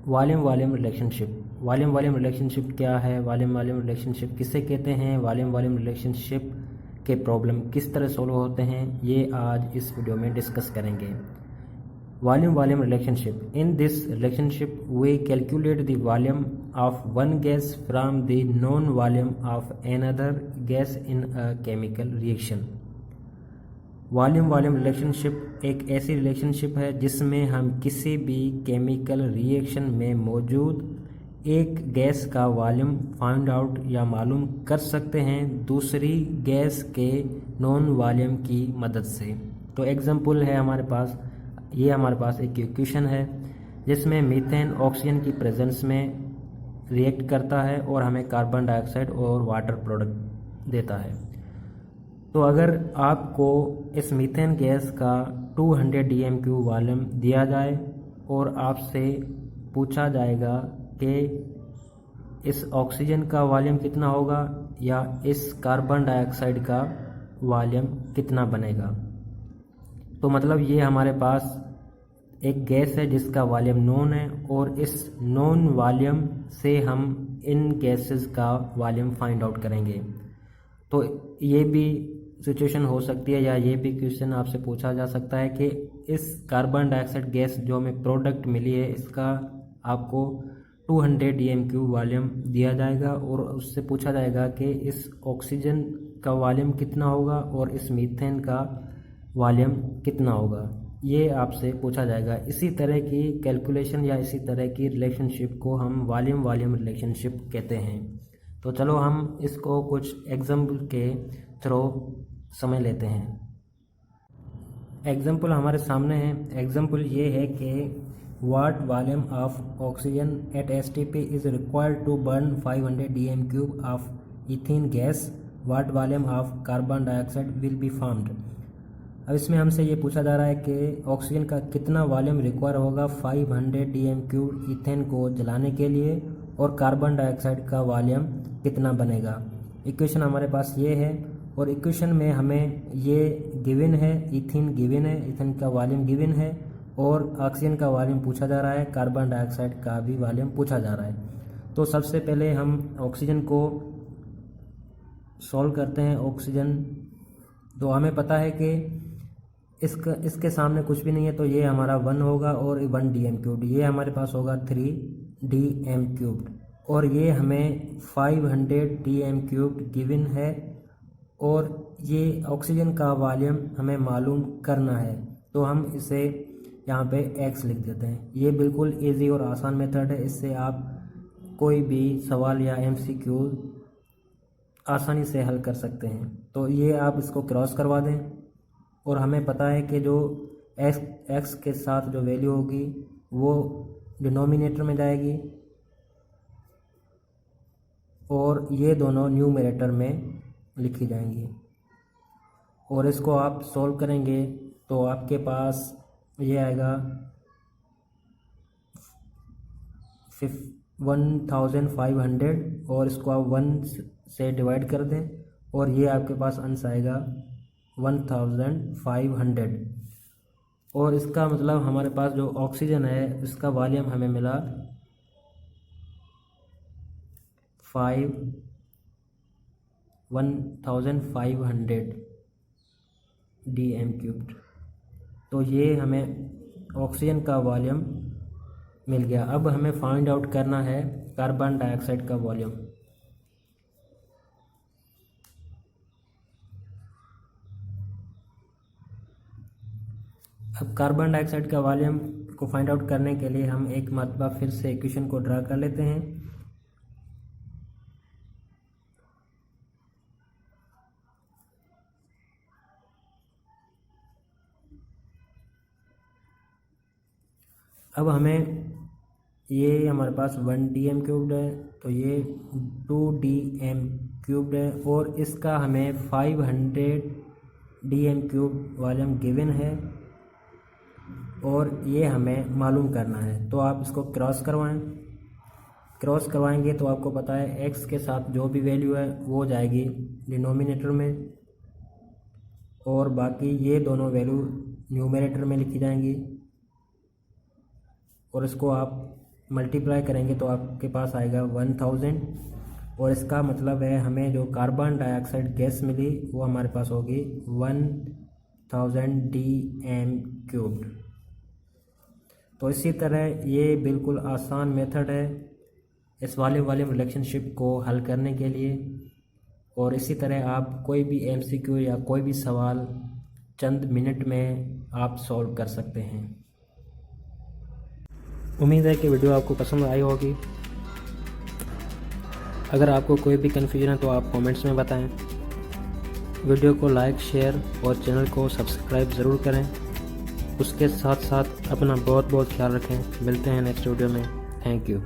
Volume volume relationship क्या है, volume relationship किसे कहते हैं, वॉल्यूम रिलेशनशिप के प्रॉब्लम किस तरह सोल्व होते हैं, ये आज इस वीडियो में डिस्कस करेंगे। Volume relationship, in this relationship we calculate the volume of one gas from the known volume of another gas in a chemical reaction. Volume relationship एक ऐसी रिलेशनशिप है जिसमें हम किसी भी केमिकल रिएक्शन में मौजूद एक गैस का वॉल्यूम फाइंड आउट या मालूम कर सकते हैं दूसरी गैस के नॉन वॉल्यूम की मदद से। तो एग्जांपल है हमारे पास एक इक्वेशन है जिसमें मीथेन ऑक्सीजन की प्रेजेंस में रिएक्ट करता है और हमें कार्बन डाइऑक्साइड और वाटर प्रोडक्ट देता है। तो अगर आपको इस मीथेन गैस का 200 DMQ वॉल्यूम दिया जाए और आपसे पूछा जाएगा कि इस ऑक्सीजन का वॉल्यूम कितना होगा या इस कार्बन डाइऑक्साइड का वॉल्यूम कितना बनेगा, तो मतलब ये हमारे पास एक गैस है जिसका वॉल्यूम नोन है और इस नोन वॉल्यूम से हम इन गैसेस का वॉल्यूम फाइंड आउट करेंगे। तो ये भी सिचुएशन हो सकती है या ये भी क्वेश्चन आपसे पूछा जा सकता है कि इस कार्बन डाइऑक्साइड गैस जो हमें प्रोडक्ट मिली है इसका आपको 200 DMQ वॉल्यूम दिया जाएगा और उससे पूछा जाएगा कि इस ऑक्सीजन का वॉल्यूम कितना होगा और इस मीथेन का वॉल्यूम कितना होगा, ये आपसे पूछा जाएगा। इसी तरह की कैलकुलेशन या इसी तरह की रिलेशनशिप को हम वॉल्यूम रिलेशनशिप कहते हैं। तो चलो हम इसको कुछ एग्जाम्पल के थ्रू समझ लेते हैं। एग्जाम्पल हमारे सामने है। एग्जाम्पल ये है कि what volume of oxygen at STP is required to burn 500 DMQ of ethane gas, what volume of carbon dioxide will be formed. अब इसमें हमसे ये पूछा जा रहा है कि ऑक्सीजन का कितना वॉल्यूम रिक्वायर होगा 500 DMQ इथेन को जलाने के लिए और कार्बन डाइऑक्साइड का वॉल्यूम कितना बनेगा। इक्वेशन हमारे पास ये है और इक्वेशन में हमें ये गिवन है, इथेन गिवन है, इथेन का वॉल्यूम गिवन है और ऑक्सीजन का वॉल्यूम पूछा जा रहा है, कार्बन डाइऑक्साइड का भी वॉल्यूम पूछा जा रहा है। तो सबसे पहले हम ऑक्सीजन को सॉल्व करते हैं। ऑक्सीजन तो हमें पता है कि इसके सामने कुछ भी नहीं है, तो ये हमारा 1 होगा और 1 DMQ, ये हमारे पास होगा 3 DMQ और ये हमें 500 DMQ गिवन है और ये ऑक्सीजन का वॉल्यूम हमें मालूम करना है। तो हम इसे यहाँ पे x लिख देते हैं। ये बिल्कुल इजी और आसान मेथड है, इससे आप कोई भी सवाल या MCQ आसानी से हल कर सकते हैं। तो ये आप इसको क्रॉस करवा दें और हमें पता है कि जो x के साथ जो वैल्यू होगी वो डिनोमिनेटर में जाएगी और ये दोनों न्यूमरेटर में लिखी जाएंगी और इसको आप सॉल्व करेंगे तो आपके पास ये आएगा 1500 और इसको आप 1 से डिवाइड कर दें और ये आपके पास आंसर आएगा 1500 और इसका मतलब हमारे पास जो ऑक्सीजन है इसका वॉल्यूम हमें मिला 1500 DMQ। तो ये हमें ऑक्सीजन का वॉल्यूम मिल गया। अब हमें फाइंड आउट करना है कार्बन डाइऑक्साइड का वॉल्यूम। अब कार्बन डाइऑक्साइड का वॉल्यूम को फाइंड आउट करने के लिए हम एक मरतबा फिर से इक्वेशन को ड्रा कर लेते हैं। अब हमें ये हमारे पास 1 DMQ है तो ये 2 DMQ है और इसका हमें 500 DMQ वॉल्यूम गिवन है और ये हमें मालूम करना है। तो आप इसको क्रॉस करवाएंगे तो आपको पता है x के साथ जो भी वैल्यू है वो जाएगी डिनोमिनेटर में और बाकी ये दोनों वैल्यू न्यूमरेटर में लिखी जाएंगी और इसको आप मल्टीप्लाई करेंगे तो आपके पास आएगा 1000 और इसका मतलब है हमें जो कार्बन डाइऑक्साइड गैस मिली वो हमारे पास होगी 1000 dm³। तो इसी तरह ये बिल्कुल आसान मेथड है इस वॉल्यूम रिलेशनशिप को हल करने के लिए। और इसी तरह आप कोई भी MCQ या कोई भी सवाल चंद मिनट में आप सॉल्व कर सकते हैं। उम्मीद है कि वीडियो आपको पसंद आई होगी। अगर आपको कोई भी कन्फ्यूजन है तो आप कमेंट्स में बताएं। वीडियो को लाइक, शेयर और चैनल को सब्सक्राइब ज़रूर करें। उसके साथ साथ अपना बहुत बहुत ख्याल रखें। मिलते हैं नेक्स्ट वीडियो में। Thank you.